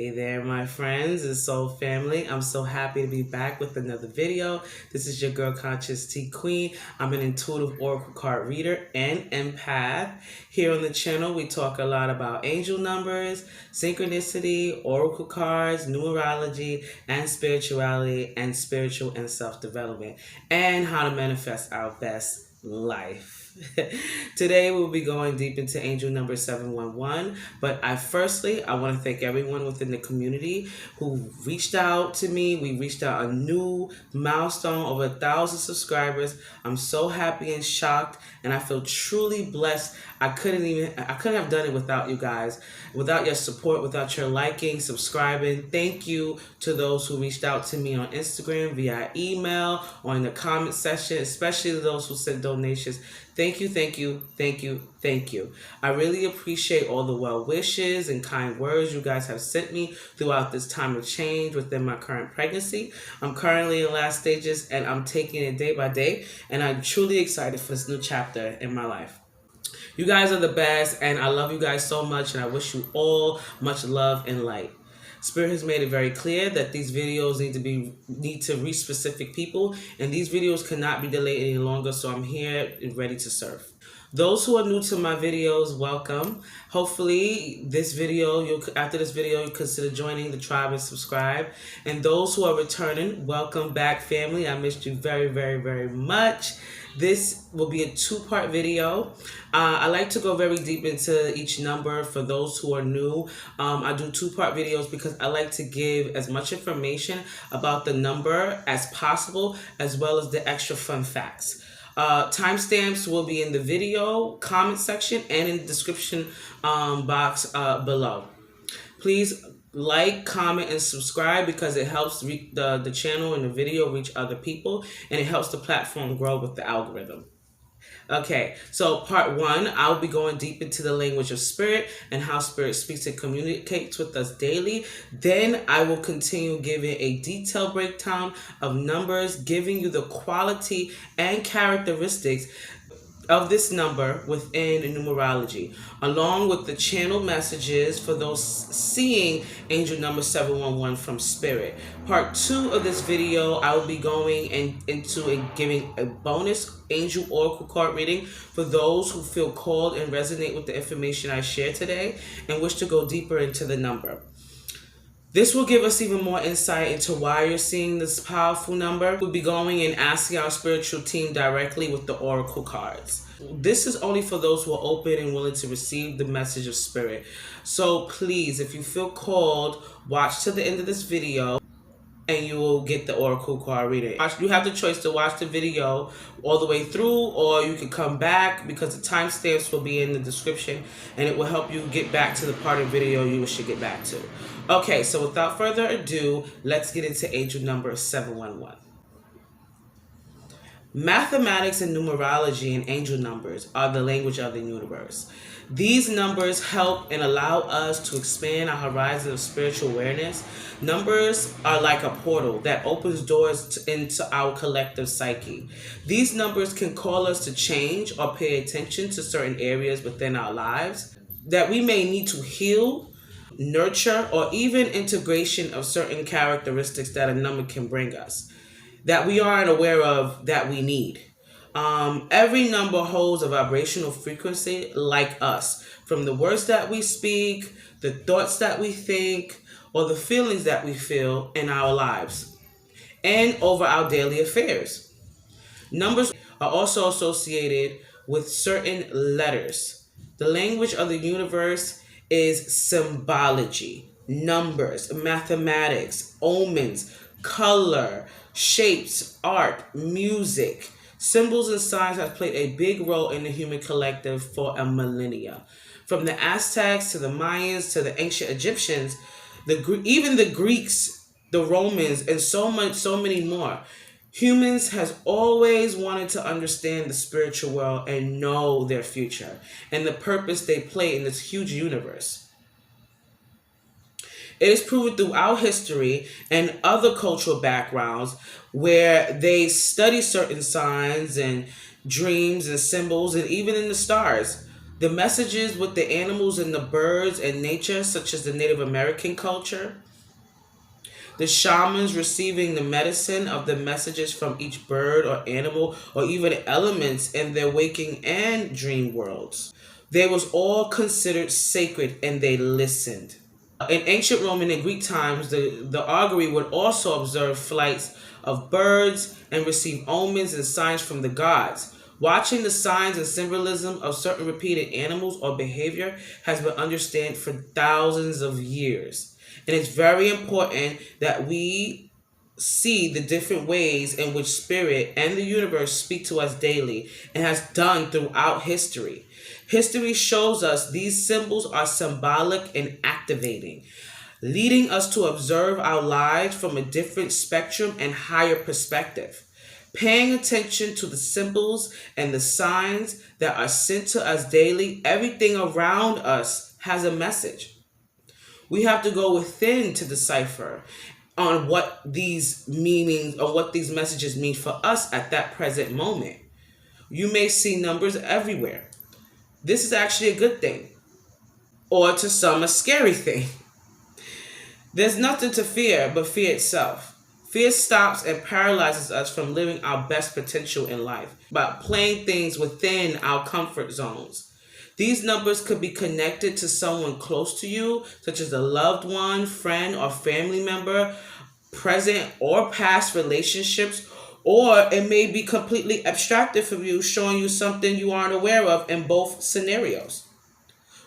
Hey there, my friends and soul family. I'm so happy to be back with another video. This is your girl, Consciousteaqueen. I'm an intuitive oracle card reader and empath. Here on the channel, we talk a lot about angel numbers, synchronicity, oracle cards, numerology, and spirituality, and spiritual and self-development, and how to manifest our best life. Today we'll be going deep into angel number 711, but I want to thank everyone within the community who reached out to me. We reached out a new milestone, over 1,000 subscribers. I'm so happy and shocked, and I feel truly blessed. I couldn't have done it without you guys, without your support, without your liking, subscribing. Thank you to those who reached out to me on Instagram, via email, or in the comment section, especially those who sent donations. Thank you, thank you, thank you, thank you. I really appreciate all the well wishes and kind words you guys have sent me throughout this time of change within my current pregnancy. I'm currently in last stages, and I'm taking it day by day, and I'm truly excited for this new chapter in my life. You guys are the best, and I love you guys so much, and I wish you all much love and light. Spirit has made it very clear that these videos need to reach specific people, and these videos cannot be delayed any longer, so I'm here and ready to serve. Those who are new to my videos, welcome. Hopefully after this video, you'll consider joining the tribe and subscribe. And those who are returning, welcome back, family. I missed you very, very, very much. This will be a two-part video. I like to go very deep into each number for those who are new. I do two-part videos because I like to give as much information about the number as possible, as well as the extra fun facts. Timestamps will be in the video comment section and in the description box below. Please like, comment, and subscribe because it helps the channel and the video reach other people, and it helps the platform grow with the algorithm. Okay, so part one, I'll be going deep into the language of spirit and how spirit speaks and communicates with us daily. Then I will continue giving a detailed breakdown of numbers, giving you the quality and characteristics of this number within numerology, along with the channel messages for those seeing angel number 711 from spirit. Part two of this video, I will be going into giving a bonus angel oracle card reading for those who feel called and resonate with the information I share today and wish to go deeper into the number. This will give us even more insight into why you're seeing this powerful number. We'll be going and asking our spiritual team directly with the oracle cards. This is only for those who are open and willing to receive the message of spirit. So please, if you feel called, watch to the end of this video and you will get the oracle card reading. You have the choice to watch the video all the way through, or you can come back because the timestamps will be in the description, and it will help you get back to the part of the video you should get back to. Okay, so without further ado, let's get into angel number 711. Mathematics and numerology and angel numbers are the language of the universe. These numbers help and allow us to expand our horizon of spiritual awareness. Numbers are like a portal that opens doors into our collective psyche. These numbers can call us to change or pay attention to certain areas within our lives that we may need to heal, nurture, or even integration of certain characteristics that a number can bring us that we aren't aware of that we need. Every number holds a vibrational frequency like us, from the words that we speak, the thoughts that we think, or the feelings that we feel in our lives and over our daily affairs. Numbers are also associated with certain letters. The language of the universe is symbology, numbers, mathematics, omens, color, shapes, art, music. Symbols and signs have played a big role in the human collective for a millennia. From the Aztecs to the Mayans to the ancient Egyptians, even the Greeks, the Romans, and so many more. Humans has always wanted to understand the spiritual world and know their future and the purpose they play in this huge universe. It is proven throughout history and other cultural backgrounds where they study certain signs and dreams and symbols, and even in the stars. The messages with the animals and the birds and nature, such as the Native American culture. The shamans receiving the medicine of the messages from each bird or animal or even elements in their waking and dream worlds. They was all considered sacred and they listened. In ancient Roman and Greek times, the augury would also observe flights of birds and receive omens and signs from the gods. Watching the signs and symbolism of certain repeated animals or behavior has been understood for thousands of years. And it's very important that we see the different ways in which spirit and the universe speak to us daily and has done throughout history. History shows us these symbols are symbolic and activating, leading us to observe our lives from a different spectrum and higher perspective. Paying attention to the symbols and the signs that are sent to us daily, everything around us has a message. We have to go within to decipher on what these meanings or what these messages mean for us at that present moment. You may see numbers everywhere. This is actually a good thing, or to some, a scary thing. There's nothing to fear but fear itself. Fear stops and paralyzes us from living our best potential in life by playing things within our comfort zones. These numbers could be connected to someone close to you, such as a loved one, friend, or family member, present or past relationships, or it may be completely abstracted from you, showing you something you aren't aware of in both scenarios.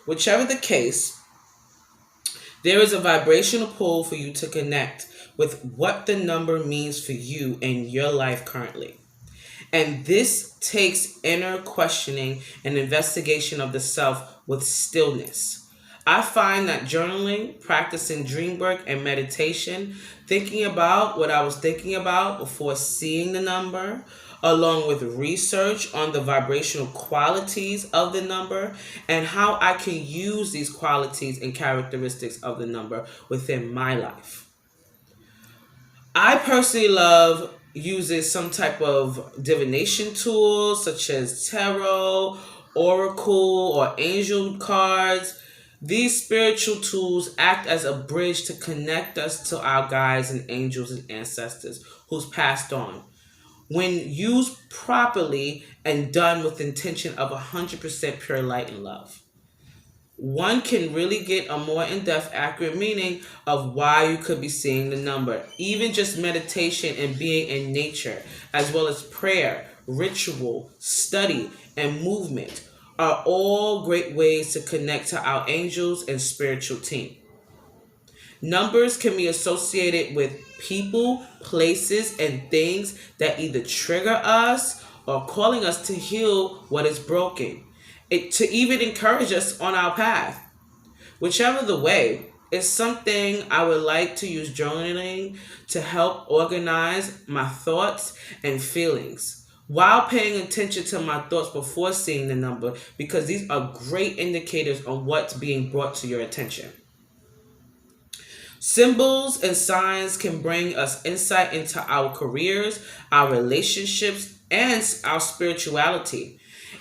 Whichever the case, there is a vibrational pull for you to connect with what the number means for you in your life currently. And this takes inner questioning and investigation of the self with stillness. I find that journaling, practicing dream work, and meditation, thinking about what I was thinking about before seeing the number, along with research on the vibrational qualities of the number and how I can use these qualities and characteristics of the number within my life. I personally love using some type of divination tools such as tarot, oracle, or angel cards. These spiritual tools act as a bridge to connect us to our guides and angels and ancestors who's passed on. When used properly and done with intention of 100% pure light and love, one can really get a more in-depth, accurate meaning of why you could be seeing the number. Even just meditation and being in nature, as well as prayer, ritual, study, and movement are all great ways to connect to our angels and spiritual team. Numbers can be associated with people, places, and things that either trigger us or calling us to heal what is broken. To even encourage us on our path. Whichever the way, it's something I would like to use journaling to help organize my thoughts and feelings while paying attention to my thoughts before seeing the number, because these are great indicators on what's being brought to your attention. Symbols and signs can bring us insight into our careers, our relationships, and our spirituality.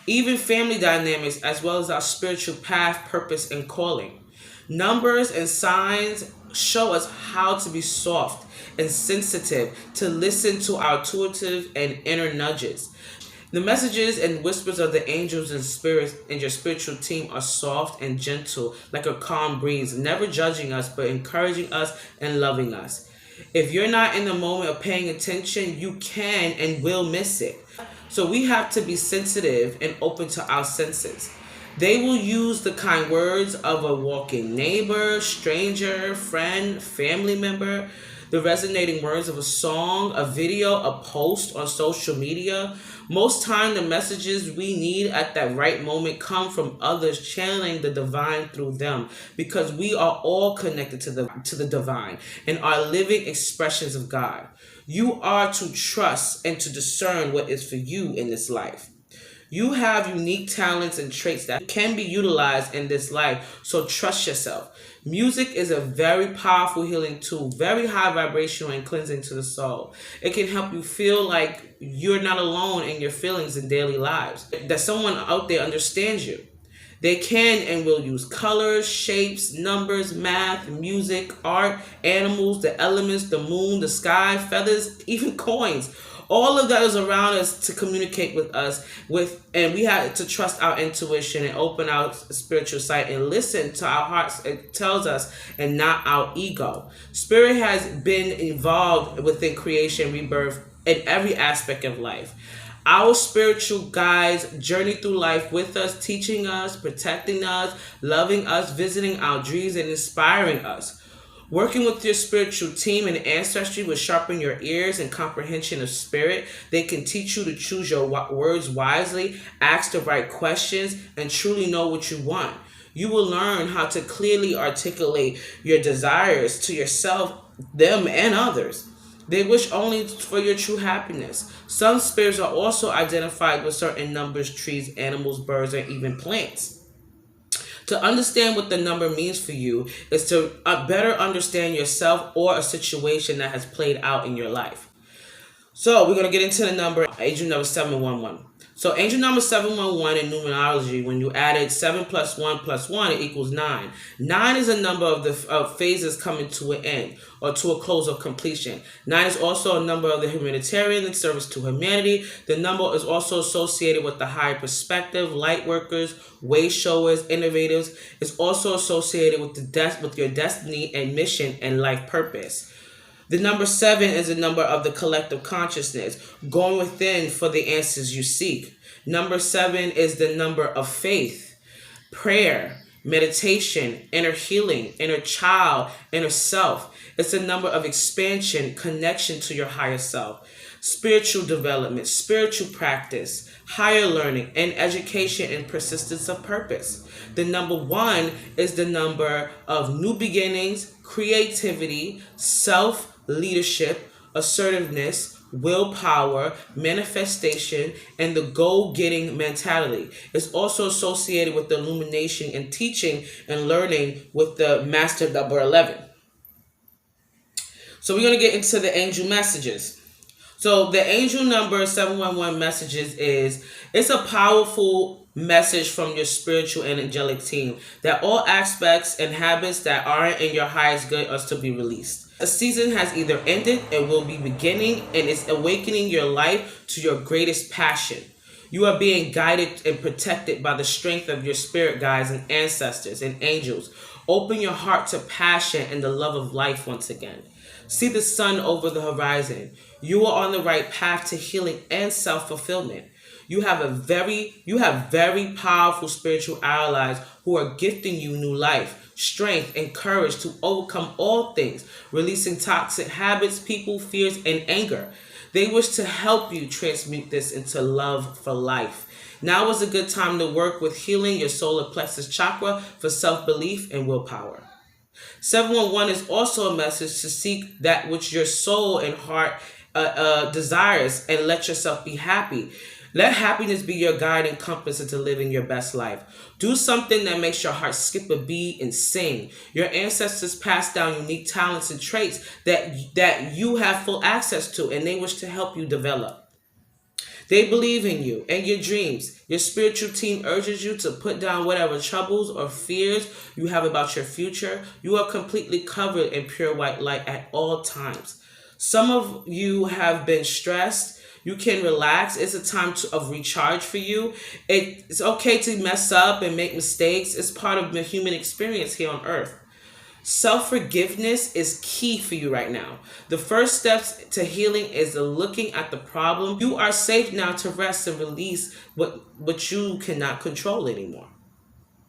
Even family dynamics, as well as our spiritual path, purpose, and calling. Numbers and signs show us how to be soft and sensitive, to listen to our intuitive and inner nudges. The messages and whispers of the angels and spirits in your spiritual team are soft and gentle, like a calm breeze, never judging us, but encouraging us and loving us. If you're not in the moment of paying attention, you can and will miss it. So we have to be sensitive and open to our senses. They will use the kind words of a walking neighbor, stranger, friend, family member, the resonating words of a song, a video, a post on social media. Most time the messages we need at that right moment come from others channeling the divine through them, because we are all connected to the divine and are living expressions of God. You are to trust and to discern what is for you in this life. You have unique talents and traits that can be utilized in this life, so trust yourself. Music is a very powerful healing tool, very high vibrational and cleansing to the soul. It can help you feel like you're not alone in your feelings in daily lives, that someone out there understands you. They can and will use colors, shapes, numbers, math, music, art, animals, the elements, the moon, the sky, feathers, even coins. All of that is around us to communicate with us and we have to trust our intuition and open our spiritual sight and listen to our hearts. It tells us, and not our ego. Spirit has been involved within creation, rebirth, in every aspect of life. Our spiritual guides journey through life with us, teaching us, protecting us, loving us, visiting our dreams, and inspiring us. Working with your spiritual team and ancestry will sharpen your ears and comprehension of spirit. They can teach you to choose your words wisely, ask the right questions, and truly know what you want. You will learn how to clearly articulate your desires to yourself, them, and others. They wish only for your true happiness. Some spirits are also identified with certain numbers, trees, animals, birds, and even plants. To understand what the number means for you is to better understand yourself or a situation that has played out in your life. So we're going to get into the number, angel number 711. So angel number 711 in numerology, when you added 7 plus 1 plus 1, it equals 9. 9 is a number of phases coming to an end or to a close of completion. 9 is also a number of the humanitarian and service to humanity. The number is also associated with the higher perspective, light workers, way showers, innovators. It's also associated with with your destiny and mission and life purpose. The number 7 is a number of the collective consciousness, going within for the answers you seek. Number 7 is the number of faith, prayer, meditation, inner healing, inner child, inner self. It's a number of expansion, connection to your higher self, spiritual development, spiritual practice, higher learning, and education and persistence of purpose. The number 1 is the number of new beginnings, creativity, self-leadership, assertiveness, willpower, manifestation, and the goal-getting mentality. It's also associated with the illumination and teaching and learning with the master number 11. So we're going to get into the angel messages. So the angel number 711 messages it's a powerful message from your spiritual and angelic team that all aspects and habits that aren't in your highest good are to be released. A season has either ended and will be beginning, and it's awakening your life to your greatest passion. You are being guided and protected by the strength of your spirit guides and ancestors and angels. Open your heart to passion and the love of life once again. See the sun over the horizon. You are on the right path to healing and self-fulfillment. You have very powerful spiritual allies who are gifting you new life, strength, and courage to overcome all things, releasing toxic habits, people, fears, and anger. They wish to help you transmute this into love for life. Now is a good time to work with healing your solar plexus chakra for self-belief and willpower. 711 is also a message to seek that which your soul and heart desires and let yourself be happy. Let happiness be your guide and compass into living your best life. Do something that makes your heart skip a beat and sing. Your ancestors passed down unique talents and traits that you have full access to, and they wish to help you develop. They believe in you and your dreams. Your spiritual team urges you to put down whatever troubles or fears you have about your future. You are completely covered in pure white light at all times. Some of you have been stressed. You can relax. It's a time of recharge for you. It's okay to mess up and make mistakes. It's part of the human experience here on earth. Self-forgiveness is key for you right now. The first steps to healing is looking at the problem. You are safe now to rest and release what you cannot control anymore.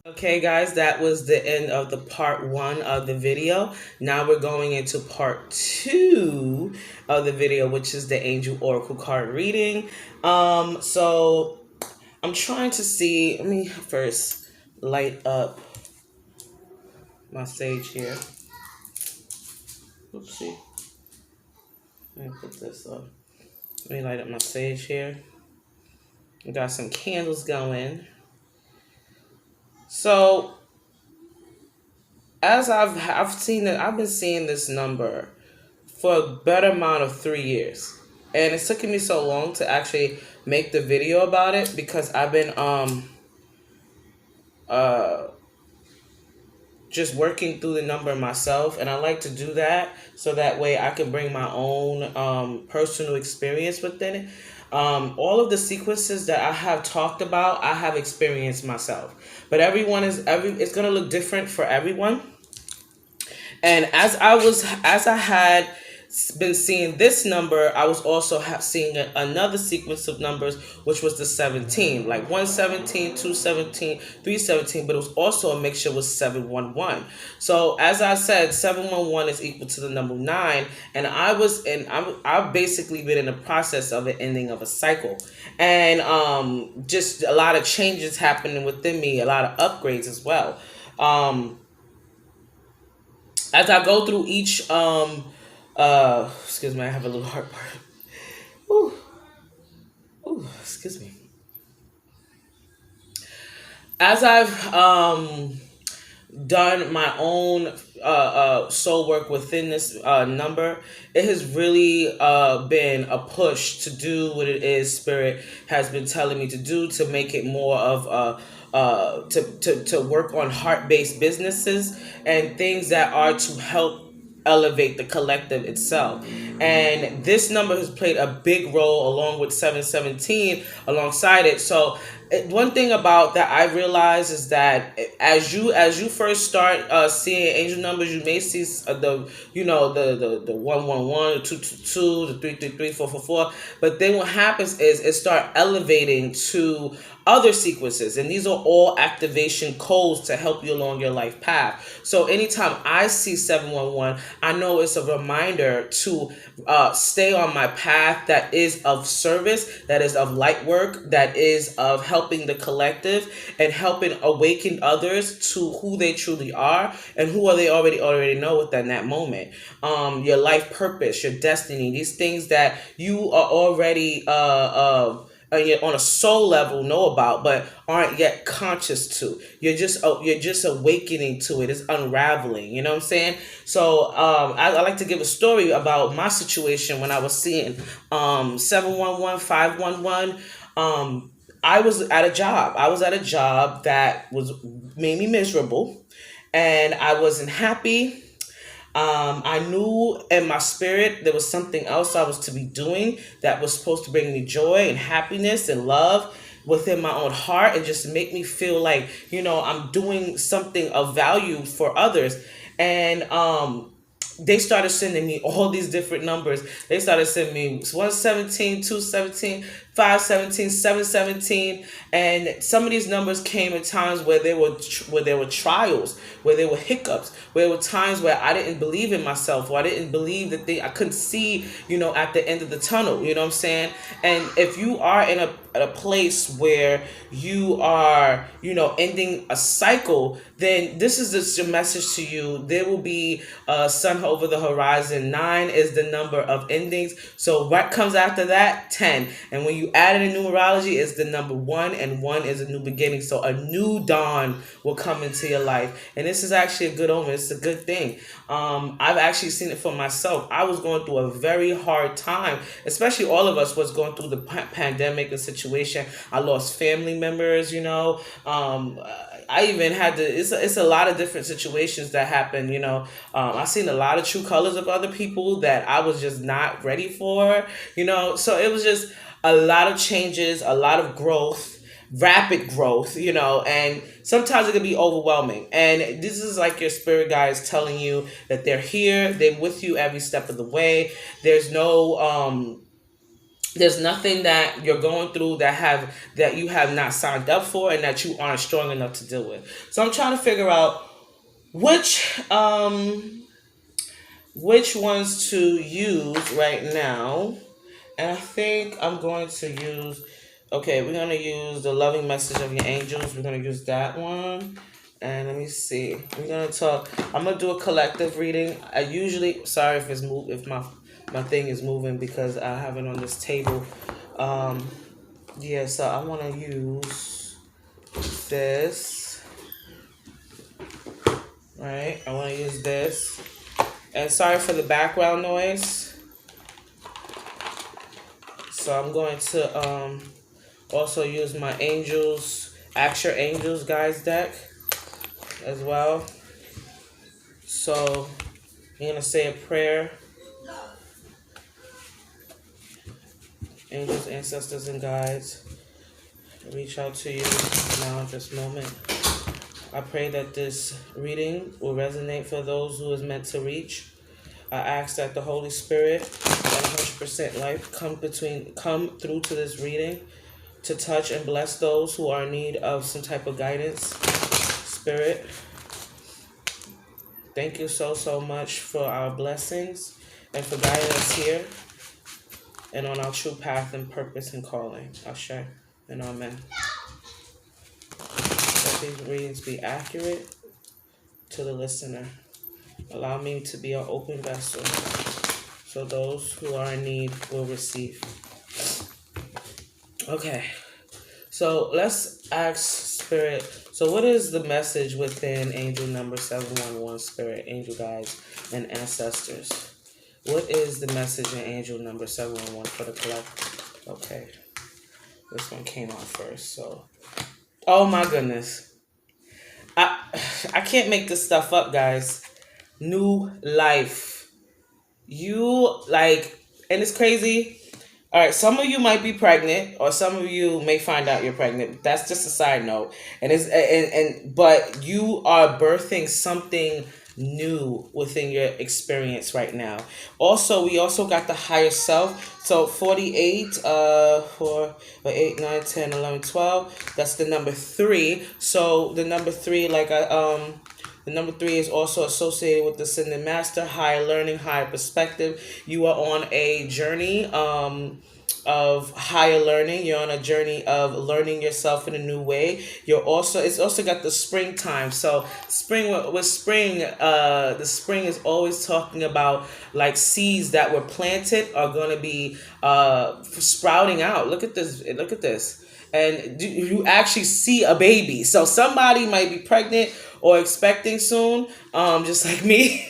Okay, guys, that was the end of the part 1 of the video. Now we're going into part 2 of the video, which is the Angel Oracle card reading. So I'm trying to see. Let me first light up my sage here. Oopsie. Let me put this up. Let me light up my sage here. We got some candles going. So, as I've been seeing this number for a better amount of 3 years, and it's taken me so long to actually make the video about it because I've been uh, just working through the number myself, and I like to do that so that way I can bring my own personal experience within it. All of the sequences that I have talked about, I have experienced myself, but it's gonna look different for everyone. And as I had been seeing this number, I was also seeing another sequence of numbers, which was the 17, like 117, 217, 317, but it was also a mixture with 711. So as I said, 711 is equal to the number 9, and I've basically been in the process of an ending of a cycle, and just a lot of changes happening within me, a lot of upgrades as well. As I go through each excuse me, I have a little heartburn. Ooh, excuse me. As I've done my own soul work within this number, it has really been a push to do what it is Spirit has been telling me to do, to make it more of to work on heart-based businesses and things that are to help elevate the collective itself. And this number has played a big role along with 717 alongside it. So one thing about that I realize is that as you first start seeing angel numbers, you may see the 111, the 222, the 333, 444. But then what happens is it start elevating to other sequences, and these are all activation codes to help you along your life path. So anytime I see 711, I know it's a reminder to stay on my path that is of service, that is of light work, that is of helping the collective and helping awaken others to who they truly are and who are they already know within that moment. Your life purpose, your destiny, these things that you are already on a soul level know about, but aren't yet conscious to. You're just awakening to it. It's unraveling. You know what I'm saying? So I like to give a story about my situation when I was seeing 711, 511. I was at a job. I was at a job that made me miserable, and I wasn't happy. I knew in my spirit there was something else I was to be doing that was supposed to bring me joy and happiness and love within my own heart, and just make me feel like, I'm doing something of value for others. And they started sending me all these different numbers. They started sending me 117, 217, 517, 717, and some of these numbers came at times where there were trials, where there were hiccups, where there were times where I didn't believe in myself, or I didn't believe that I couldn't see, at the end of the tunnel. You know what I'm saying? And if you are in a place where you are, ending a cycle, then this is just a message to you. There will be sun over the horizon. 9 is the number of endings. So what comes after that? 10. And when you add it in numerology, it's the number 1, and 1 is a new beginning. So a new dawn will come into your life. And this is actually a good omen. It's a good thing. I've actually seen it for myself. I was going through a very hard time, especially all of us was going through the pandemic and situation. I lost family members, I even had to, it's a lot of different situations that happen, I've seen a lot of true colors of other people that I was just not ready for, so it was just a lot of changes, a lot of growth, rapid growth, and sometimes it can be overwhelming. And this is like your spirit guides telling you that they're here, they're with you every step of the way. There's nothing that you're going through that you have not signed up for and that you aren't strong enough to deal with. So I'm trying to figure out which ones to use right now. And I think I'm going to use, okay, we're going to use the loving message of your angels. We're going to use that one. And let me see. I'm going to do a collective reading. I usually, sorry if my thing is moving because I have it on this table. So I want to use this. Right? I want to use this. And sorry for the background noise. So I'm going to also use my angels Ask Your Angels guys deck as well. So I'm gonna say a prayer. Angels, ancestors, and guides, I reach out to you now at this moment. I pray that this reading will resonate for those who is meant to reach. I ask that the Holy Spirit and 100% life come through to this reading to touch and bless those who are in need of some type of guidance. Spirit, thank you so much for our blessings and for guiding us here and on our true path and purpose and calling. Ashe and amen. Let these readings be accurate to the listener. Allow me to be an open vessel so those who are in need will receive. Okay, so let's ask Spirit. So what is the message within angel number 711, Spirit, angel guides, and ancestors? What is the message in angel number 711 for the collective? Okay, this one came out first, so. Oh my goodness. I can't make this stuff up, guys. New life. You, like, and it's crazy. All right, some of you might be pregnant, or some of you may find out you're pregnant. That's just a side note. And but you are birthing something new within your experience right now. Also, we also got the higher self. So 48, 8, 9, 10, 11, 12. That's the number 3. So the number 3, the number 3 is also associated with the Ascended Master, higher learning, higher perspective. You are on a journey of higher learning. You're on a journey of learning yourself in a new way. It's also got the springtime. So with spring, the spring is always talking about like seeds that were planted are going to be sprouting out. Look at this. And you actually see a baby. So somebody might be pregnant or expecting soon, just like me.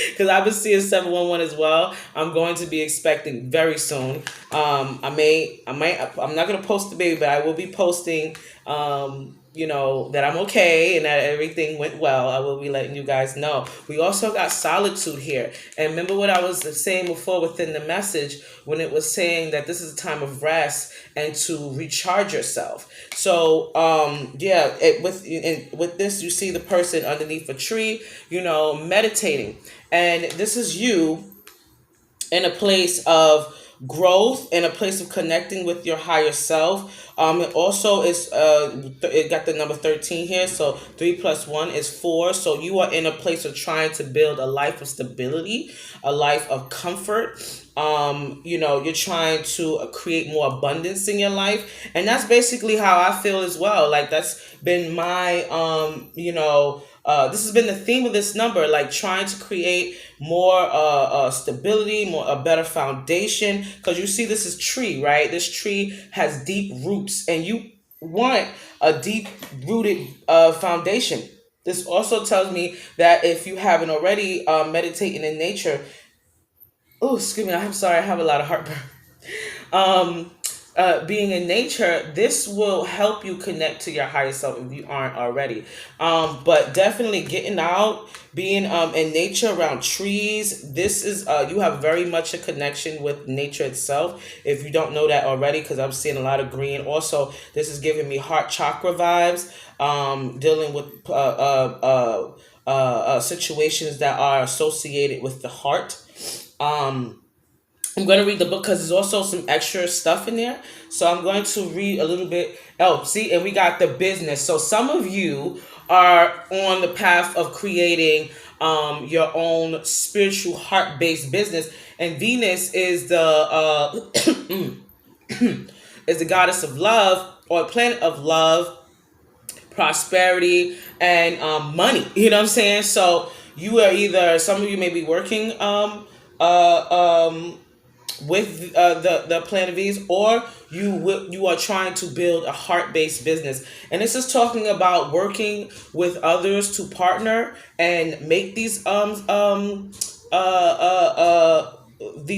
Because I've been seeing 711 as well. I'm going to be expecting very soon. I'm not going to post the baby, but I will be posting, that I'm okay and that everything went well. I will be letting you guys know. We also got Solitude here. And remember what I was saying before within the message when it was saying that this is a time of rest and to recharge yourself. So, with this, you see the person underneath a tree, meditating. And this is you in a place of growth, in a place of connecting with your higher self. It also is it got the number 13 here, so 3 plus 1 is 4. So you are in a place of trying to build a life of stability, a life of comfort. You're trying to create more abundance in your life, and that's basically how I feel as well. Like that's been my this has been the theme of this number, like trying to create more stability, a better foundation. Because you see, this is tree, right? This tree has deep roots, and you want a deep rooted foundation. This also tells me that if you haven't already meditating in nature, oh, excuse me, I'm sorry, I have a lot of heartburn. Being in nature, this will help you connect to your higher self if you aren't already. But definitely getting out, being in nature around trees. This is you have very much a connection with nature itself. If you don't know that already, because I'm seeing a lot of green. Also, this is giving me heart chakra vibes. Dealing with situations that are associated with the heart. I'm going to read the book because there's also some extra stuff in there. So I'm going to read a little bit. Oh, see, and we got the business. So some of you are on the path of creating your own spiritual heart-based business. And Venus is the is the goddess of love, or planet of love, prosperity, and money. You know what I'm saying? So you are either, some of you may be working with the planet Venus, or you are trying to build a heart-based business. And this is talking about working with others to partner and make these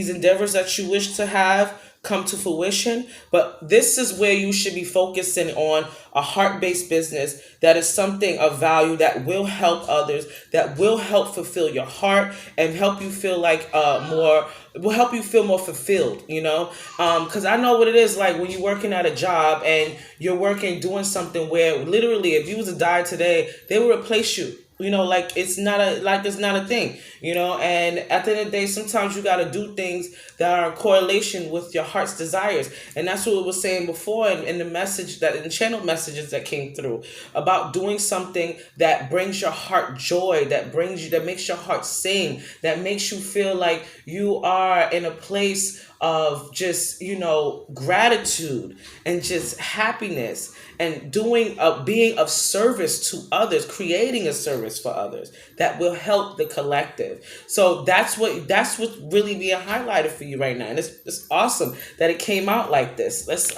endeavors that you wish to have come to fruition. But this is where you should be focusing on a heart-based business that is something of value that will help others, that will help fulfill your heart and help you feel like more will help you feel more fulfilled, because I know what it is like when you're working at a job and you're working doing something where literally if you was to die today, they will replace you. Like it's not a thing, and at the end of the day, sometimes you got to do things that are in correlation with your heart's desires. And that's what we were saying before in the message that in channel messages that came through about doing something that brings your heart joy, that makes your heart sing, that makes you feel like you are in a place of just gratitude and just happiness and being of service to others, creating a service for others that will help the collective. So that's what's really being highlighted for you right now, and it's awesome that it came out like this. Let's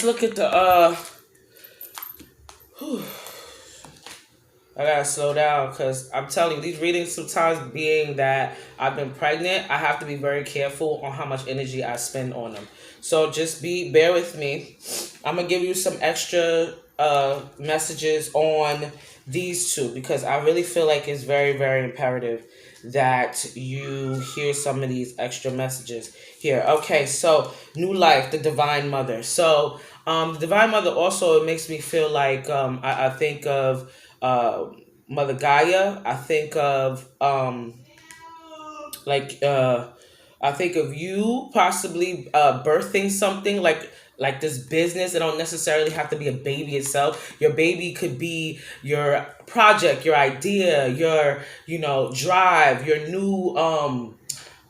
look at the I gotta slow down because I'm telling you, these readings sometimes, being that I've been pregnant, I have to be very careful on how much energy I spend on them. So just bear with me. I'm gonna give you some extra messages on these two because I really feel like it's very, very imperative that you hear some of these extra messages here. Okay, so new life, the Divine Mother. So the Divine Mother also, it makes me feel like I think of Mother Gaia. I think of like I think of you possibly birthing something like this business. It don't necessarily have to be a baby itself. Your baby could be your project, your idea, your drive, your new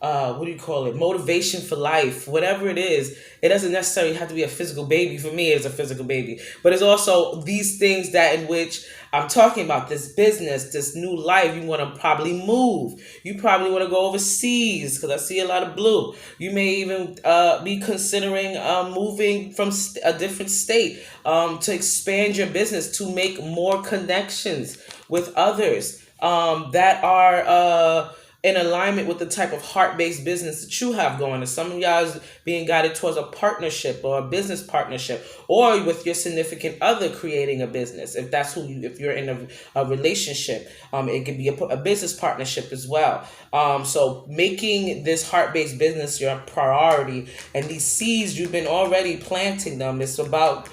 what do you call it, motivation for life, whatever it is. It doesn't necessarily have to be a physical baby. For me, it's a physical baby, but it's also these things that in which I'm talking about, this business, this new life. You want to probably move. You probably want to go overseas because I see a lot of blue. You may even be considering moving from a different state to expand your business, to make more connections with others that are in alignment with the type of heart-based business that you have going. And some of y'all is being guided towards a partnership or a business partnership, or with your significant other creating a business. If that's if you're in a relationship, it could be a business partnership as well. So making this heart-based business your priority, and these seeds, you've been already planting them. It's about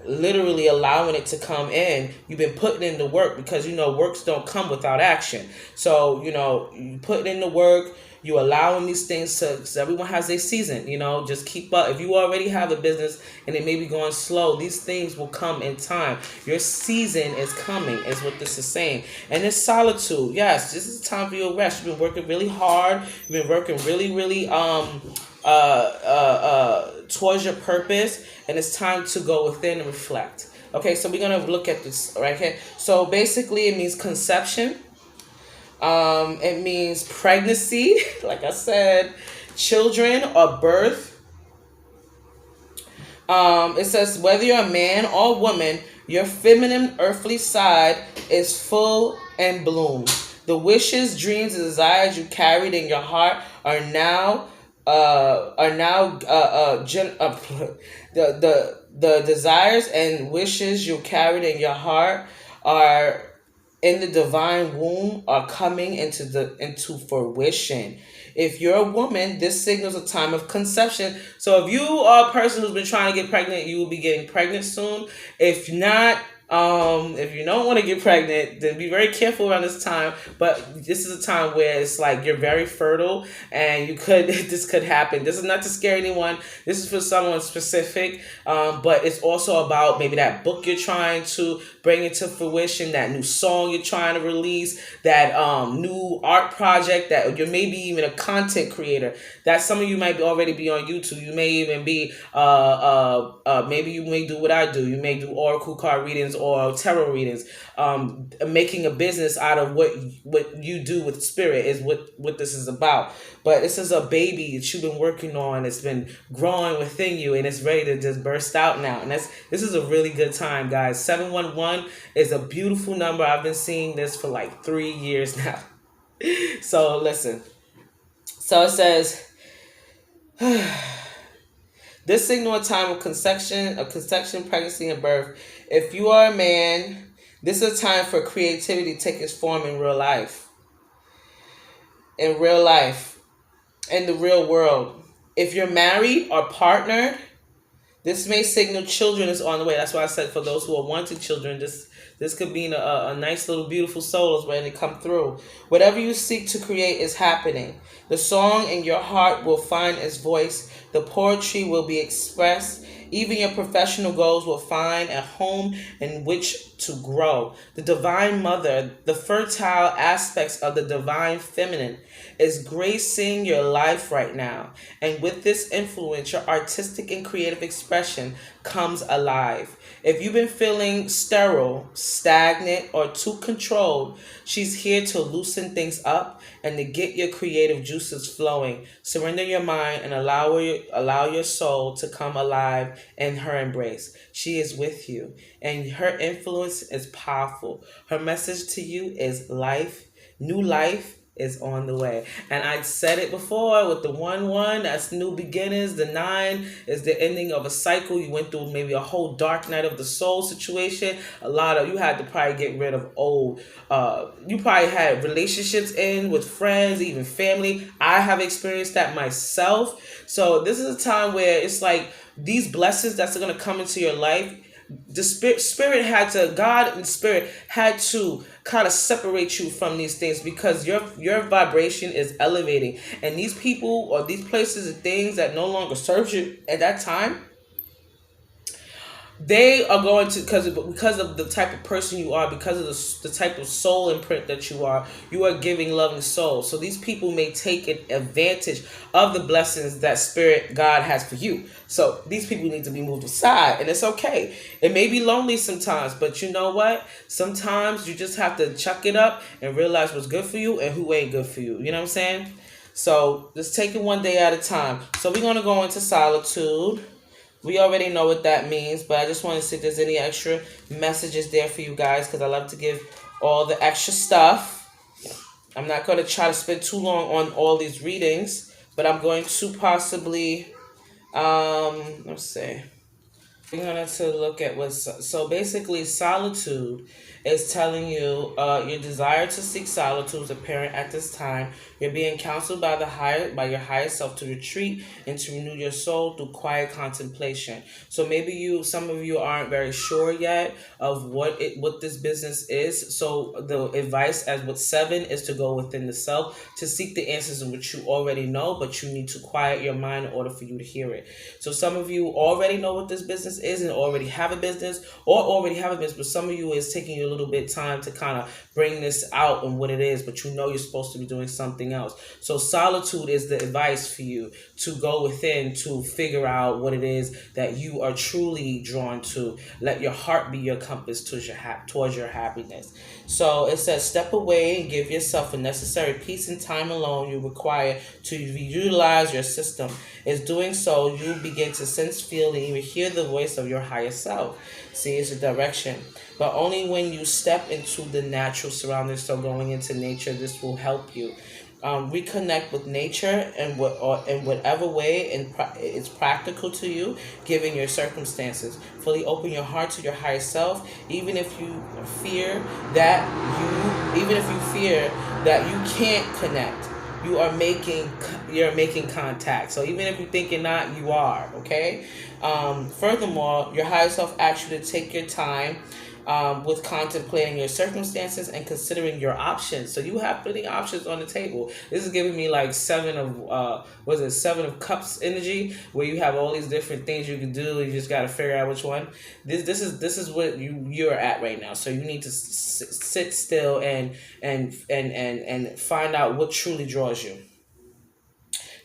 literally allowing it to come in. You've been putting in the work because works don't come without action. So you put in the work, you allowing these things to, because everyone has their season. Just keep up. If you already have a business and it may be going slow, these things will come in time. Your season is coming, is what this is saying. And it's solitude. Yes, this is time for your rest. You've been working really hard. You've been working really, really towards your purpose, and it's time to go within and reflect. Okay, so we're gonna look at this right here. So basically, it means conception. It means pregnancy, like I said, children or birth. It says whether you're a man or woman, your feminine earthly side is full and bloom. The wishes, dreams, and desires you carried in your heart are now the desires and wishes you carried in your heart are in the divine womb, are coming into fruition. If you're a woman, this signals a time of conception. So if you are a person who's been trying to get pregnant, you will be getting pregnant soon. If not, if you don't want to get pregnant, then be very careful around this time. But this is a time where it's like you're very fertile, and this could happen. This is not to scare anyone. This is for someone specific. But it's also about maybe that book you're trying to bring into fruition, that new song you're trying to release, that new art project, that you're maybe even a content creator. That some of you might already be on YouTube. You may even be maybe you may do what I do. You may do oracle card readings or tarot readings. Making a business out of what you do with spirit is what this is about. But this is a baby that you've been working on. It's been growing within you, and it's ready to just burst out now. And this is a really good time, guys. 711 is a beautiful number. I've been seeing this for like 3 years now. So listen. So it says, this signal a time of conception, pregnancy, and birth. If you are a man, this is a time for creativity to take its form in real life. In real life. In the real world. If you're married or partnered, this may signal children is on the way. That's why I said for those who are wanting children, this could be a nice little beautiful soul is when they come through. Whatever you seek to create is happening. The song in your heart will find its voice. The poetry will be expressed. Even your professional goals will find a home in which to grow. The divine mother, the fertile aspects of the divine feminine, is gracing your life right now. And with this influence, your artistic and creative expression comes alive. If you've been feeling sterile, stagnant, or too controlled, she's here to loosen things up and to get your creative juices flowing. Surrender your mind and allow your soul to come alive in her embrace. She is with you, and her influence is powerful. Her message to you is life, new life is on the way. And I said it before with the 1-1, that's new beginnings. The 9 is the ending of a cycle. You went through maybe a whole dark night of the soul situation. You had to probably get rid of old, you probably had relationships in with friends, even family. I have experienced that myself. So this is a time where it's like these blessings that's going to come into your life, the spirit had to, God and spirit had to kind of separate you from these things, because your vibration is elevating, and these people or these places and things that no longer serves you at that time, they are going to, because of the type of person you are, because of the type of soul imprint that you are giving loving soul. So these people may take advantage of the blessings that spirit God has for you. So these people need to be moved aside, and it's okay. It may be lonely sometimes, but you know what? Sometimes you just have to chuck it up and realize what's good for you and who ain't good for you. You know what I'm saying? So just take it one day at a time. So we're going to go into solitude. We already know what that means, but I just want to see if there's any extra messages there for you guys, because I love to give all the extra stuff. I'm not going to try to spend too long on all these readings, but I'm going to possibly, let's see. We're going to look at so basically solitude is telling you your desire to seek solitude is apparent at this time. You're being counseled by your higher self to retreat and to renew your soul through quiet contemplation. So maybe some of you aren't very sure yet of what this business is. So the advice as with 7 is to go within the self to seek the answers in which you already know, but you need to quiet your mind in order for you to hear it. So some of you already know what this business is and already have a business, but some of you is taking you a little bit time to kind of bring this out and what it is, but you know you're supposed to be doing something else. So solitude is the advice for you to go within to figure out what it is that you are truly drawn to. Let your heart be your compass towards your happiness. So it says, step away and give yourself a necessary peace and time alone you require to utilize your system. Is doing so, you begin to sense, feel, and even hear the voice of your higher self. See, it's a direction. But only when you step into the natural surroundings, so going into nature, this will help you. Reconnect with nature in whatever way it's practical to you, given your circumstances. Fully open your heart to your higher self, even if you fear that you can't connect. You're making contact. So even if you think you're not, you are. Okay. Furthermore, your higher self asks you to take your time with contemplating your circumstances and considering your options. So you have plenty of options on the table. This is giving me like 7 of cups energy, where you have all these different things you can do. You just got to figure out which one. This is what you're at right now. So you need to sit still and find out what truly draws you.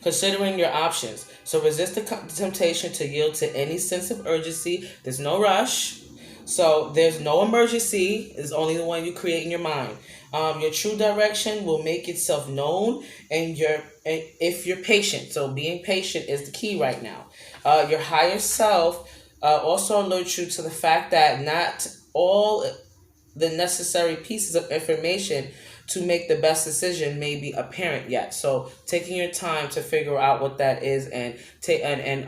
Considering your options. So resist the temptation to yield to any sense of urgency. There's no rush. So there's no emergency. It's only the one you create in your mind. Your true direction will make itself known, and if you're patient. So being patient is the key right now. Your higher self also alerts you to the fact that not all the necessary pieces of information to make the best decision may be apparent yet. So taking your time to figure out what that is, and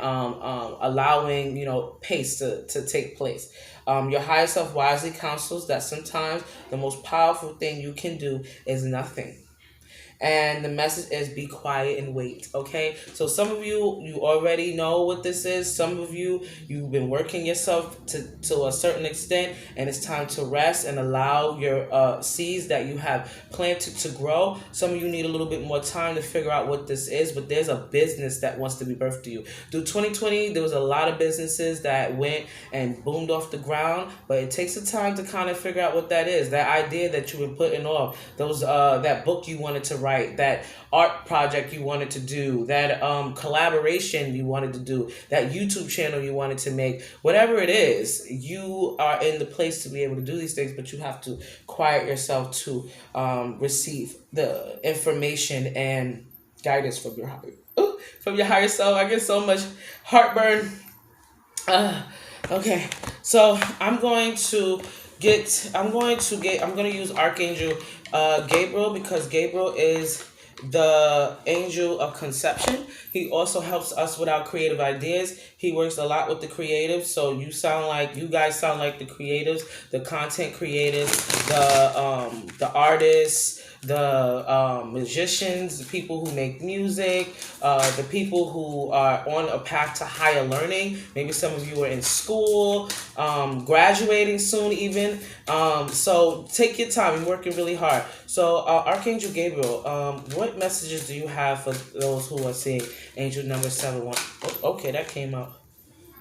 allowing, pace to take place. Your higher self wisely counsels that sometimes the most powerful thing you can do is nothing. And the message is be quiet and wait. Okay, so some of you already know what this is. Some of you've been working yourself to a certain extent, and it's time to rest and allow your seeds that you have planted to grow. Some of you need a little bit more time to figure out what this is, but there's a business that wants to be birthed to you. Through 2020, there was a lot of businesses that went and boomed off the ground, but it takes the time to kind of figure out what that is. That idea that you've been putting off, those that book you wanted to write, that art project you wanted to do, that collaboration you wanted to do, that YouTube channel you wanted to make, whatever it is, you are in the place to be able to do these things, but you have to quiet yourself to receive the information and guidance from your higher self. I get so much heartburn. Okay, so I'm going to use Archangel Gabriel, because Gabriel is the angel of conception. He also helps us with our creative ideas. He works a lot with the creatives. So you guys sound like the creatives, the content creators, the artists, the magicians, the people who make music, the people who are on a path to higher learning. Maybe some of you are in school, graduating soon even. So take your time. You're working really hard. So Archangel Gabriel, what messages do you have for those who are seeing angel number 71? Oh, okay, that came out.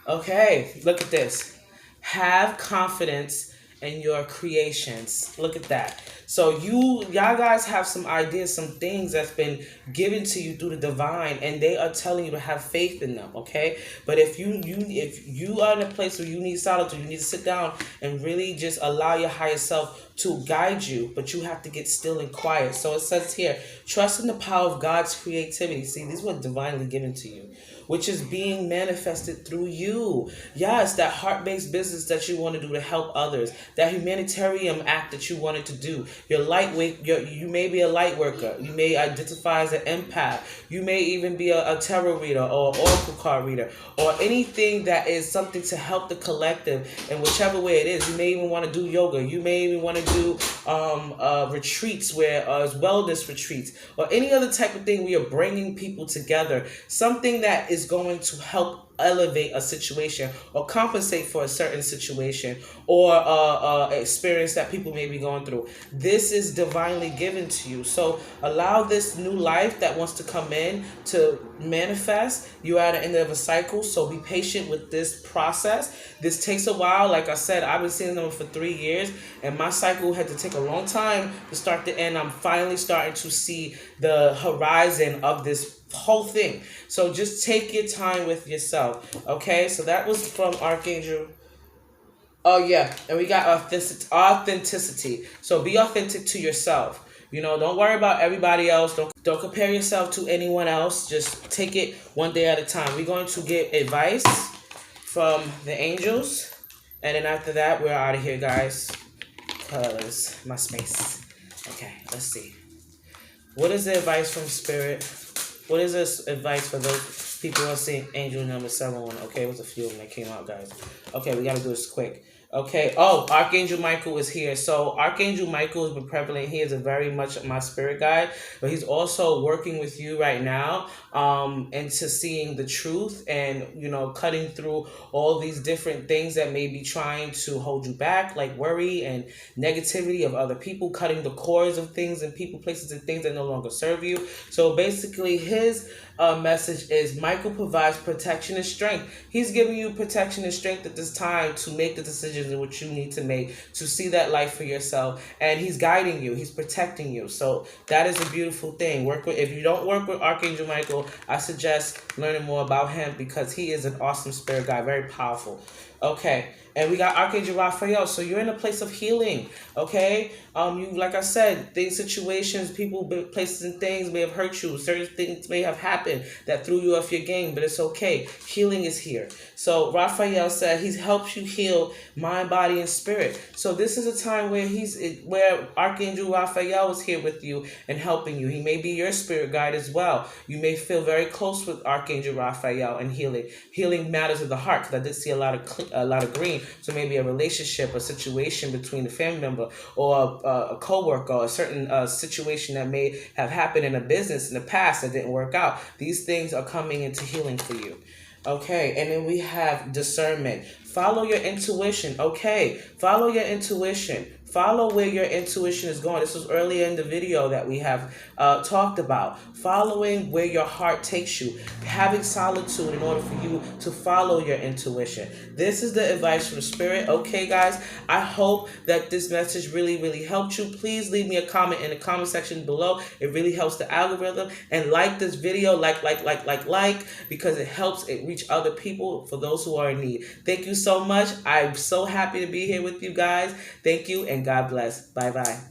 Okay, look at this. Have confidence in your creations. Look at that. So y'all guys have some ideas, some things that's been given to you through the divine, and they are telling you to have faith in them. Okay, but if you are in a place where you need solitude, you need to sit down and really just allow your higher self to guide you, but you have to get still and quiet. So it says here, trust in the power of God's creativity. See, these were divinely given to you, which is being manifested through you. Yes, that heart-based business that you want to do to help others, that humanitarian act that you wanted to do. You may be a light worker. You may identify as an empath. You may even be a tarot reader or oracle card reader, or anything that is something to help the collective in whichever way it is. You may even want to do yoga. You may even want to do retreats, where wellness retreats, or any other type of thing where you're bringing people together. Something that is going to help elevate a situation or compensate for a certain situation or experience that people may be going through. This is divinely given to you. So allow this new life that wants to come in to manifest. You are at the end of a cycle, so be patient with this process. This takes a while. Like I said, I've been seeing them for 3 years, and my cycle had to take a long time to start to end. I'm finally starting to see the horizon of this whole thing. So just take your time with yourself. Okay, so that was from Archangel. Oh yeah, and we got authenticity. So be authentic to yourself. Don't worry about everybody else. Don't compare yourself to anyone else. Just take it one day at a time. We're going to get advice from the angels, and then after that, we're out of here, guys, because my space. Okay, let's see. What is the advice from Spirit? What is this advice for those people who are seeing angel number 71? Okay, it was a few of them that came out, guys. Okay, we got to do this quick. Okay. Oh, Archangel Michael is here. So Archangel Michael has been prevalent. He is a very much my spirit guide, but he's also working with you right now into seeing the truth and, cutting through all these different things that may be trying to hold you back, like worry and negativity of other people, cutting the cords of things and people, places, and things that no longer serve you. So basically his message is Michael provides protection and strength. He's giving you protection and strength at this time to make the decisions in which you need to make, to see that life for yourself, and he's guiding you, he's protecting you. So that is a beautiful thing. If you don't work with Archangel Michael, I suggest learning more about him, because he is an awesome spirit guide, very powerful. Okay. And we got Archangel Raphael. So you're in a place of healing. Okay. You, like I said, things, situations, people, places, and things may have hurt you. Certain things may have happened that threw you off your game, but it's okay. Healing is here. So Raphael said he's helped you heal mind, body, and spirit. So this is a time where where Archangel Raphael is here with you and helping you. He may be your spirit guide as well. You may feel very close with Archangel Raphael and healing. Healing matters of the heart, because I did see a lot of green. So maybe a relationship, a situation between a family member or a co-worker, or a certain situation that may have happened in a business in the past that didn't work out. These things are coming into healing for you. Okay, and then we have discernment. Follow your intuition. Okay, follow your intuition. Follow where your intuition is going. This was earlier in the video that we have talked about. Following where your heart takes you. Having solitude in order for you to follow your intuition. This is the advice from Spirit. Okay, guys, I hope that this message really, really helped you. Please leave me a comment in the comment section below. It really helps the algorithm. And like this video, like, because it helps it reach other people, for those who are in need. Thank you so much. I'm so happy to be here with you guys. Thank you, and God bless. Bye-bye.